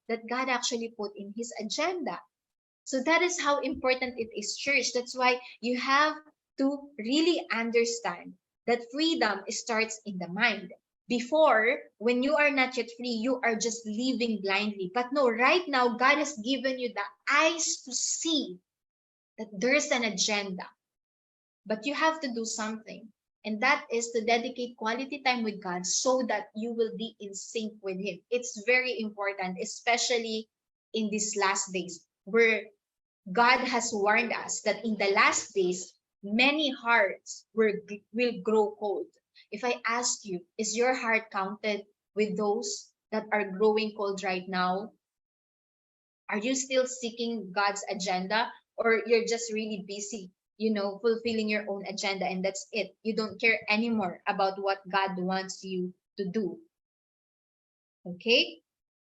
that God actually put in his agenda. So that is how important it is, church. That's why you have to really understand that freedom starts in the mind. Before, when you are not yet free, you are just living blindly. But no, right now, God has given you the eyes to see that there's an agenda. But you have to do something. And that is to dedicate quality time with God so that you will be in sync with Him. It's very important, especially in these last days where God has warned us that in the last days, many hearts will grow cold. If I ask you, is your heart counted with those that are growing cold right now? Are you still seeking God's agenda, or you're just really busy, fulfilling your own agenda, and that's it? You don't care anymore about what God wants you to do. Okay?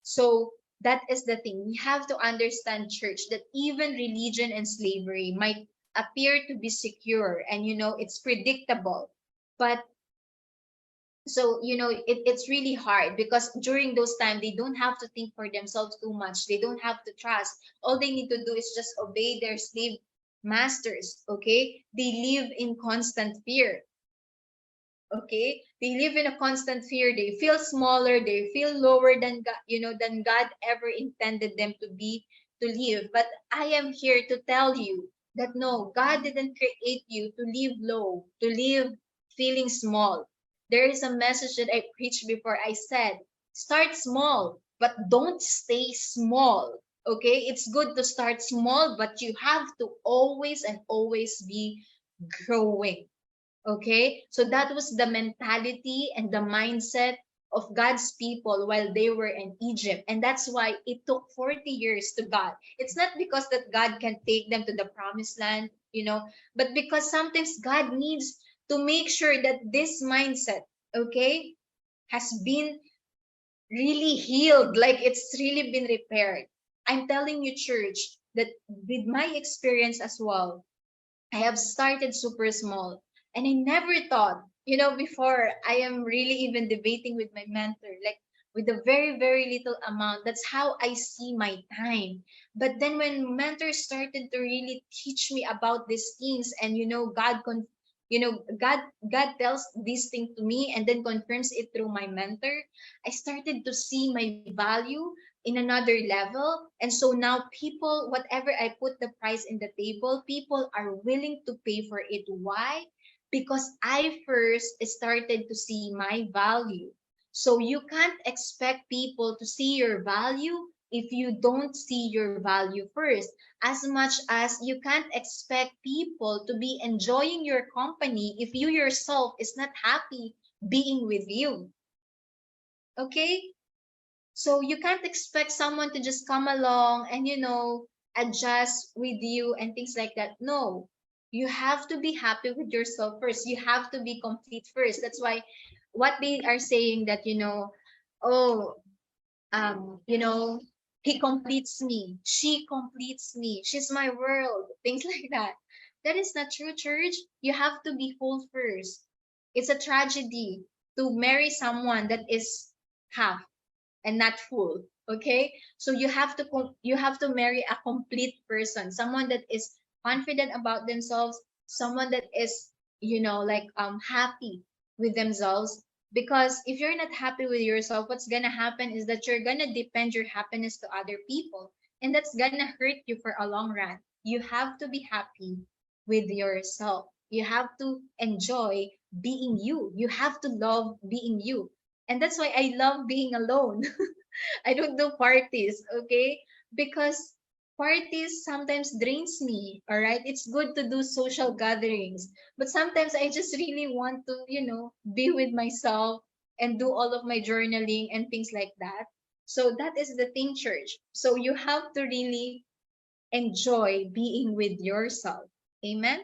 So that is the thing. We have to understand, church, that even religion and slavery might appear to be secure and, it's predictable. But so, it's really hard because during those times, they don't have to think for themselves too much. They don't have to trust. All they need to do is just obey their slave masters. Okay? They live in constant fear. Okay, they live in a constant fear. They feel smaller, they feel lower than God, than God ever intended them to be, to live. But I am here to tell you that no, God didn't create you to live low, to live feeling small. There is a message that I preached before. I said, start small, but don't stay small. Okay, it's good to start small, but you have to always and always be growing. Okay, so that was the mentality and the mindset of God's people while they were in Egypt. And that's why it took 40 years to God. It's not because that God can take them to the promised land, but because sometimes God needs to make sure that this mindset, okay, has been really healed, like it's really been repaired. I'm telling you, church, that with my experience as well, I have started super small. And I never thought, before I am really even debating with my mentor, like with a very, very little amount. That's how I see my time. But then when mentors started to really teach me about these things, and God tells this thing to me and then confirms it through my mentor, I started to see my value in another level. And so now people, whatever I put the price in the table, people are willing to pay for it. Why? Because I first started to see my value. So you can't expect people to see your value if you don't see your value first. As much as you can't expect people to be enjoying your company if you yourself is not happy being with you. Okay? So you can't expect someone to just come along and, adjust with you and things like that. No, you have to be happy with yourself first. You have to be complete first. That's why what they are saying that, oh, he completes me, she completes me, she's my world, things like that. That is not true, church. You have to be full first. It's a tragedy to marry someone that is half and not full. Okay, so you have to marry a complete person, someone that is confident about themselves, someone that is, like happy with themselves. Because if you're not happy with yourself, what's gonna happen is that you're gonna depend your happiness to other people, and that's gonna hurt you for a long run. You have to be happy with yourself. You have to enjoy being you. You have to love being you. And that's why I love being alone. I don't do parties, okay? Because parties sometimes drains me, all right? It's good to do social gatherings, but sometimes I just really want to, be with myself and do all of my journaling and things like that. So that is the thing, church. So you have to really enjoy being with yourself. Amen?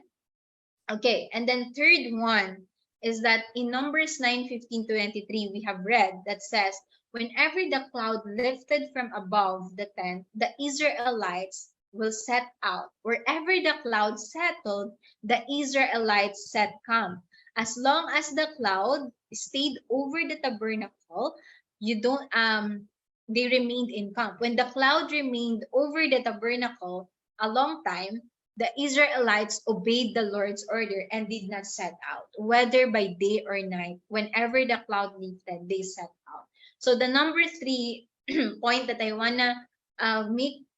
Okay, and then third one is that in Numbers 9:15-23, we have read that says, whenever the cloud lifted from above the tent, the Israelites will set out. Wherever the cloud settled, the Israelites set camp. As long as the cloud stayed over the tabernacle, you don't they remained in camp. When the cloud remained over the tabernacle a long time, the Israelites obeyed the Lord's order and did not set out, whether by day or night. Whenever the cloud lifted, they set out. So the number 3 point that I wanna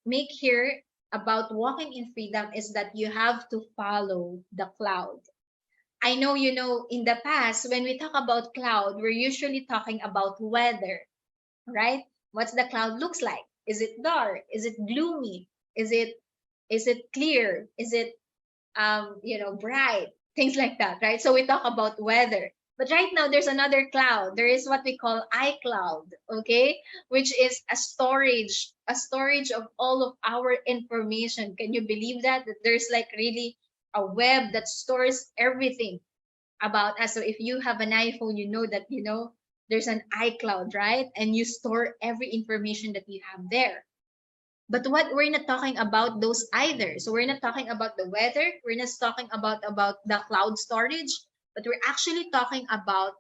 make here about walking in freedom is that you have to follow the cloud. I know, in the past, when we talk about cloud, we're usually talking about weather, right? What's the cloud looks like? Is it dark? Is it gloomy? Is it clear? Is it bright? Things like that, right? So we talk about weather. But right now there's another cloud. There is what we call iCloud, okay? Which is a storage of all of our information. Can you believe that? That there's like really a web that stores everything about us. So if you have an iPhone, you know that there's an iCloud, right? And you store every information that you have there. But what we're not talking about those either. So we're not talking about the weather. We're not talking about the cloud storage, but we're actually talking about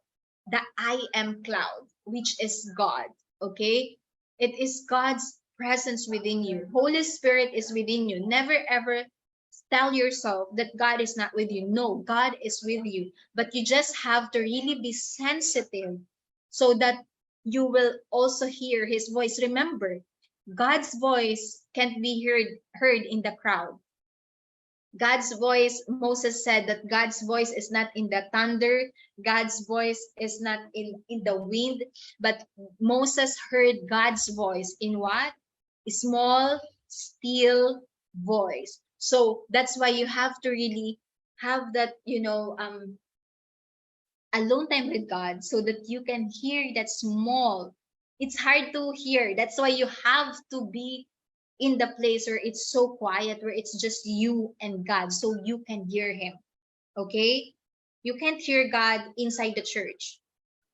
the I am cloud, which is God. Okay? It is God's presence within you. Holy Spirit is within you. Never ever tell yourself that God is not with you. No, God is with you. But you just have to really be sensitive so that you will also hear his voice. Remember, God's voice can't be heard in the crowd. God's voice, Moses said that God's voice is not in the thunder, God's voice is not in the wind, but Moses heard God's voice in what? A small, still voice. So that's why you have to really have that, alone time with God so that you can hear that small. It's hard to hear. That's why you have to be in the place where it's so quiet, where it's just you and God, so you can hear him. Okay? You can't hear God inside the church.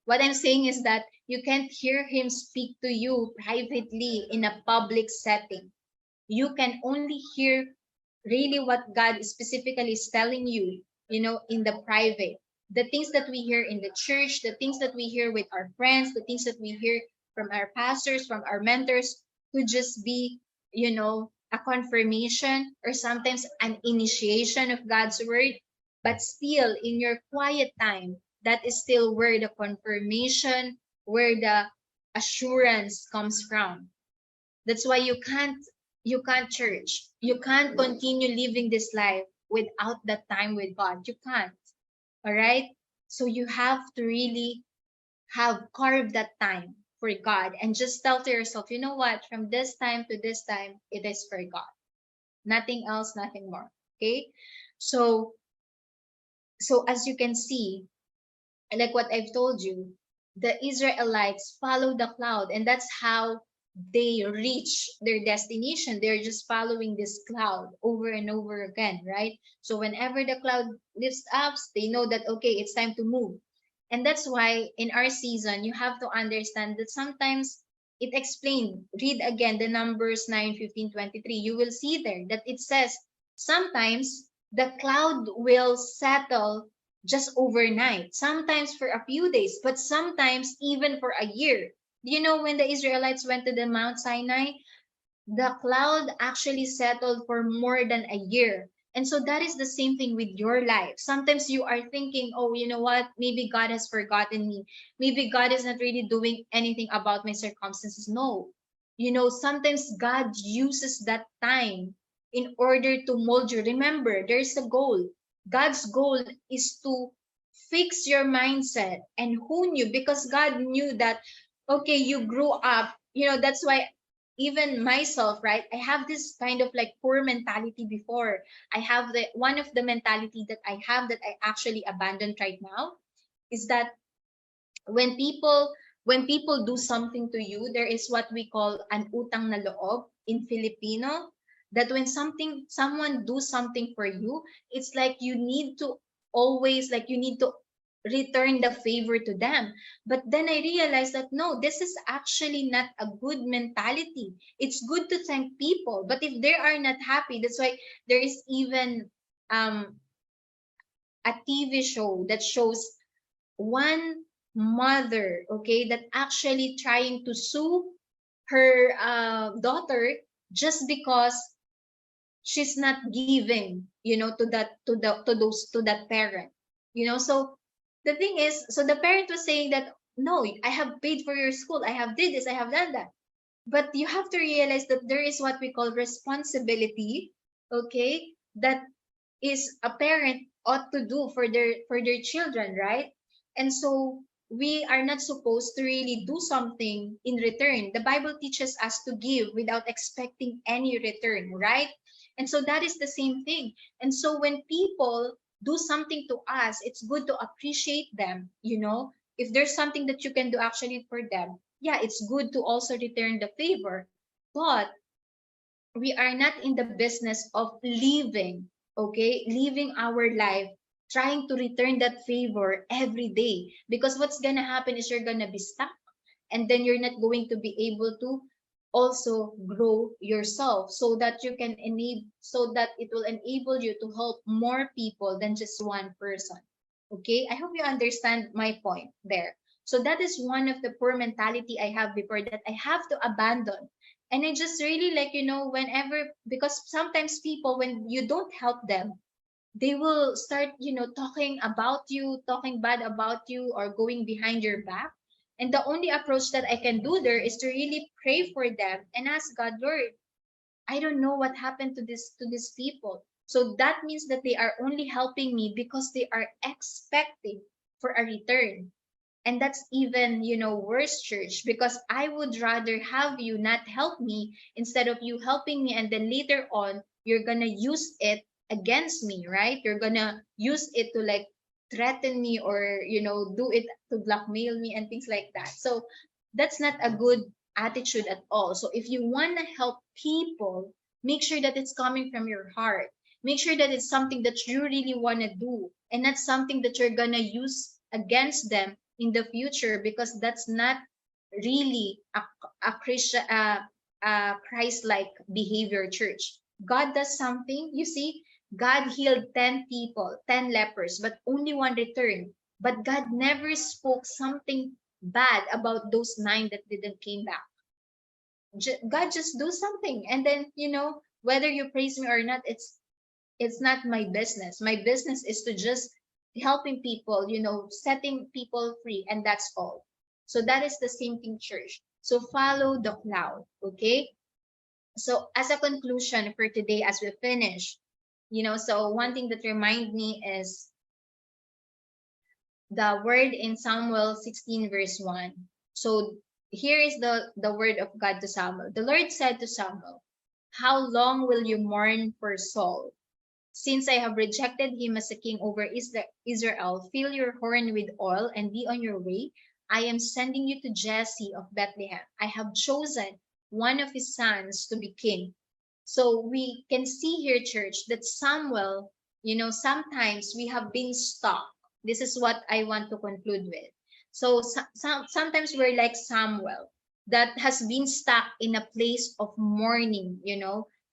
What I'm saying is that you can't hear him speak to you privately in a public setting. You can only hear really what God specifically is telling you, in the private. The things that we hear in the church, the things that we hear with our friends, the things that we hear from our pastors, from our mentors, could just be, a confirmation or sometimes an initiation of God's word. But still, in your quiet time, that is still where the confirmation, where the assurance comes from. That's why you can't church. You can't continue living this life without that time with God. You can't. All right? So you have to really have carved that time for God and just tell to yourself, you know what? From this time to this time, it is for God. Nothing else, nothing more. Okay? So as you can see, like what I've told you, the Israelites followed the cloud, and that's how they reach their destination. They're just following this cloud over and over again, right? So whenever the cloud lifts up, they know that okay, it's time to move. And that's why in our season, you have to understand that sometimes it explained. Read again the Numbers 9:15-23. You will see there that it says sometimes the cloud will settle just overnight, sometimes for a few days, but sometimes even for a year. When the Israelites went to the Mount Sinai, the cloud actually settled for more than a year. And so that is the same thing with your life. Sometimes you are thinking, oh, you know what? Maybe God has forgotten me. Maybe God is not really doing anything about my circumstances. No. Sometimes God uses that time in order to mold you. Remember, there's a goal. God's goal is to fix your mindset and hone you, because God knew that, okay, you grew up. That's why even myself, right? I have this kind of like poor mentality before. I have the one of the mentality that I have that I actually abandoned right now is that when people do something to you, there is what we call an utang na loob in Filipino, that when someone do something for you, it's like you need to always, like, you need to return the favor to them. But then I realized that no, this is actually not a good mentality. It's good to thank people, but if they are not happy, that's why there is even a TV show that shows one mother, okay, that actually trying to sue her daughter just because she's not giving, to that parent, so the thing is, so the parent was saying that, no, I have paid for your school, I have did this, I have done that. But you have to realize that there is what we call responsibility, okay, that is a parent ought to do for their children, right? And so we are not supposed to really do something in return. The Bible teaches us to give without expecting any return, right? And so that is the same thing. And so when people do something to us, it's good to appreciate them, if there's something that you can do actually for them, yeah, it's good to also return the favor. But we are not in the business of living our life trying to return that favor every day. Because what's gonna happen is you're gonna be stuck, and then you're not going to be able to also grow yourself, so that you can enable, so that it will enable you to help more people than just one person. Okay, I hope you understand my point there. So that is one of the poor mentality I have before, that I have to abandon. And I just really like, whenever, because sometimes people, when you don't help them, they will start, talking about you, talking bad about you, or going behind your back. And the only approach that I can do there is to really pray for them and ask God, Lord, I don't know what happened to these people. So that means that they are only helping me because they are expecting for a return. And that's even, worse, church, because I would rather have you not help me instead of you helping me, and then later on you're gonna use it against me, right? You're gonna use it to like threaten me, or do it to blackmail me and things like that. So that's not a good attitude at all. So if you want to help people, make sure that it's coming from your heart. Make sure that it's something that you really want to do, and not something that you're gonna use against them in the future, because that's not really a Christian, Christ-like behavior, church. God does something, you see, God healed 10 people, 10 lepers, but only one returned. But God never spoke something bad about those 9 that didn't came back. God just do something, and then, whether you praise me or not, it's not my business. My business is to just helping people, setting people free, and that's all. So that is the same thing, church. So follow the cloud, okay? So as a conclusion for today, as we finish, so one thing that remind me is the word in Samuel 16 verse 1. So here is the word of God to Samuel. The Lord said to Samuel, "How long will you mourn for Saul? Since I have rejected him as a king over Israel, fill your horn with oil and be on your way. I am sending you to Jesse of Bethlehem. I have chosen one of his sons to be king." So we can see here, church, that Samuel, sometimes we have been stuck. This is what I want to conclude with. So sometimes we're like Samuel, that has been stuck in a place of mourning,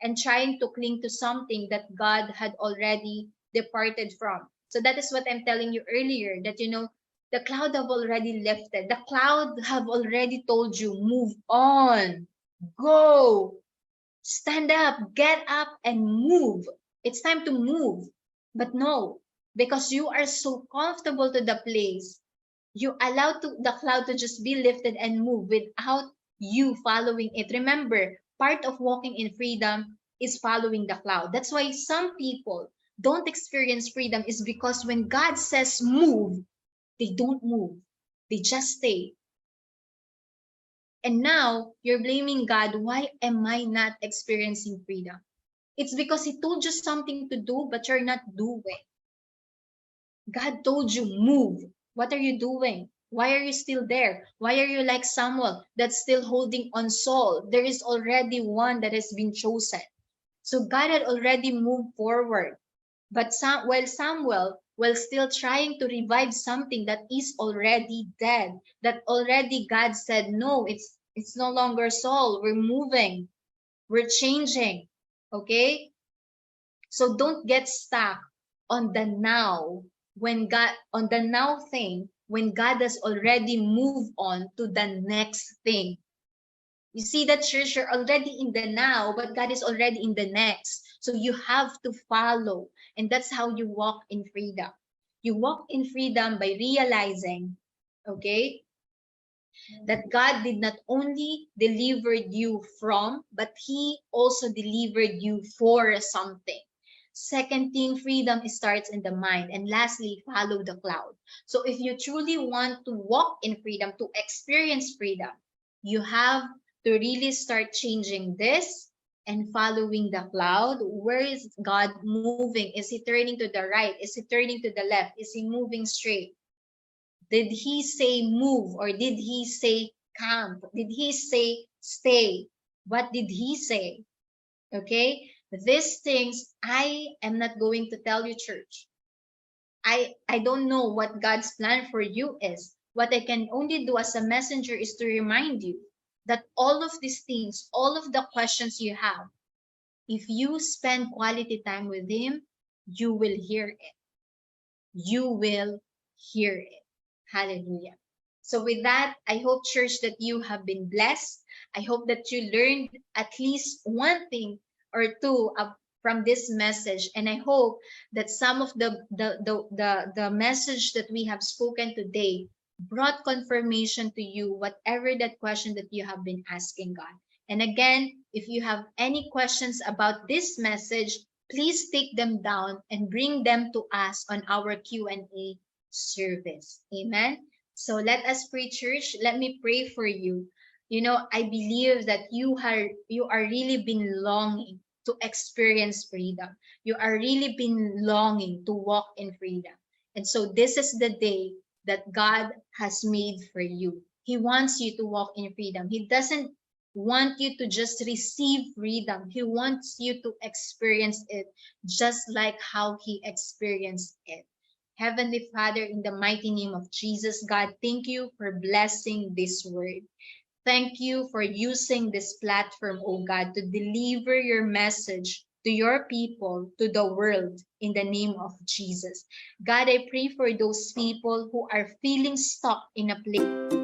and trying to cling to something that God had already departed from. So that is what I'm telling you earlier, that the cloud have already lifted. The cloud have already told you, move on, go, stand up, get up and move. It's time to move. But no, because you are so comfortable to the place, you allow the cloud to just be lifted and move without you following it. Remember, part of walking in freedom is following the cloud. That's why some people don't experience freedom, is because when God says move, they don't move. They just stay. And now you're blaming God, why am I not experiencing freedom? It's because he told you something to do, but you're not doing. God told you, move. What are you doing? Why are you still there? Why are you like Samuel that's still holding on Saul? There is already one that has been chosen. So God had already moved forward. But while Samuel was still trying to revive something that is already dead, that already God said, no, it's no longer Saul. We're moving. We're changing. Okay? So don't get stuck on the now, when God, on the now thing, when God has already moved on to the next thing. You see that, church, you're already in the now, but God is already in the next. So you have to follow. And that's how you walk in freedom. You walk in freedom by realizing, okay, that God did not only deliver you from, but He also delivered you for something. Second thing, freedom starts in the mind. And lastly, follow the cloud. So if you truly want to walk in freedom, to experience freedom, you have to really start changing this and following the cloud. Where is God moving? Is He turning to the right? Is He turning to the left? Is He moving straight? Did He say move, or did He say camp? Did He say stay? What did He say? Okay? These things I am not going to tell you, church. I don't know what God's plan for you is. What I can only do as a messenger is to remind you that all of these things, all of the questions you have, if you spend quality time with Him, you will hear it. You will hear it. Hallelujah. So with that, I hope, church, that you have been blessed. I hope that you learned at least one thing or two from this message. And I hope that some of the message that we have spoken today brought confirmation to you, whatever that question that you have been asking God. And again, if you have any questions about this message, please take them down and bring them to us on our Q&A service. Amen. So let us pray, church. Let me pray for you. You know, I believe that you are really been longing to experience freedom. You are really been longing to walk in freedom. And so this is the day that God has made for you. He wants you to walk in freedom. He doesn't want you to just receive freedom. He wants you to experience it just like how He experienced it. Heavenly Father, in the mighty name of Jesus, God, thank you for blessing this word. Thank you for using this platform, oh God, to deliver your message to your people, to the world, in the name of Jesus. God, I pray for those people who are feeling stuck in a place